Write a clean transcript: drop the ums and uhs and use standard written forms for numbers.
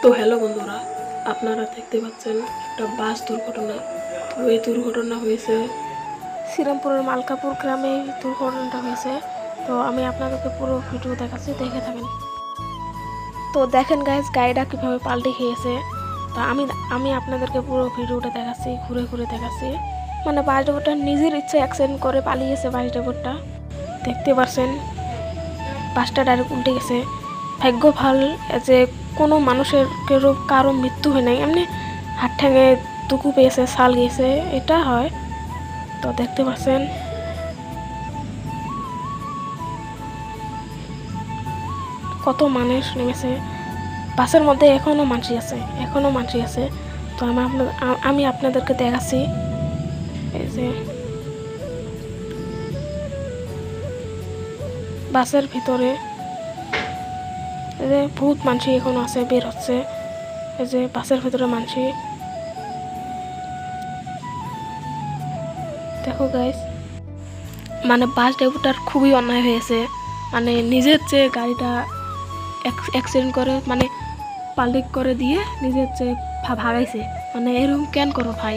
তো হ্যালো বন্ধুরা, আপনারা দেখতে পাচ্ছেন একটা বাস দুর্ঘটনা। তো এই দুর্ঘটনা হয়েছে শ্রীরামপুরের মালকাপুর গ্রামে। এই দুর্ঘটনাটা হয়েছে। তো আমি আপনাদেরকে পুরো ভিডিও দেখাচ্ছি, দেখে থাকেন। তো দেখেন গাইস, গাড়িটা কীভাবে পাল্টে খেয়েছে। তো আমি আপনাদেরকে পুরো ভিডিওটা দেখাচ্ছি, ঘুরে ঘুরে দেখাচ্ছি। মানে বাস ড্রাইভারটা নিজের ইচ্ছে অ্যাক্সিডেন্ট করে পালিয়েছে। বাস ড্রাইভারটা দেখতে পাচ্ছেন, বাসটা ডাইরেক্ট উল্টে গেছে। ভাগ্য ভাল যে কোনো মানুষের কারো মৃত্যু হয় নাই, এমনি হাত ঠ্যাঙে দুকু পেয়েছে, ছাল গিয়েছে, এটা হয়। তো দেখতে পাচ্ছেন কত মানুষ নেমেছে বাসের মধ্যে, এখনও মানসি আছে। তো আমি আপনাদেরকে দেখাচ্ছি। এই যে বাসের ভিতরে এই যে বহুত মানসি এখনো আছে, বের হচ্ছে। এই যে বাসের ভিতরে মানসি, দেখো গাইস। মানে বাস ড্রাইভারটার খুবই অন্যায় হয়েছে। মানে নিজের চেয়ে গাড়িটা অ্যাক্সিডেন্ট করে, মানে পাল্টিক করে দিয়ে নিজের চেয়ে ভাগাইছে। মানে এরকম কেন করো ভাই?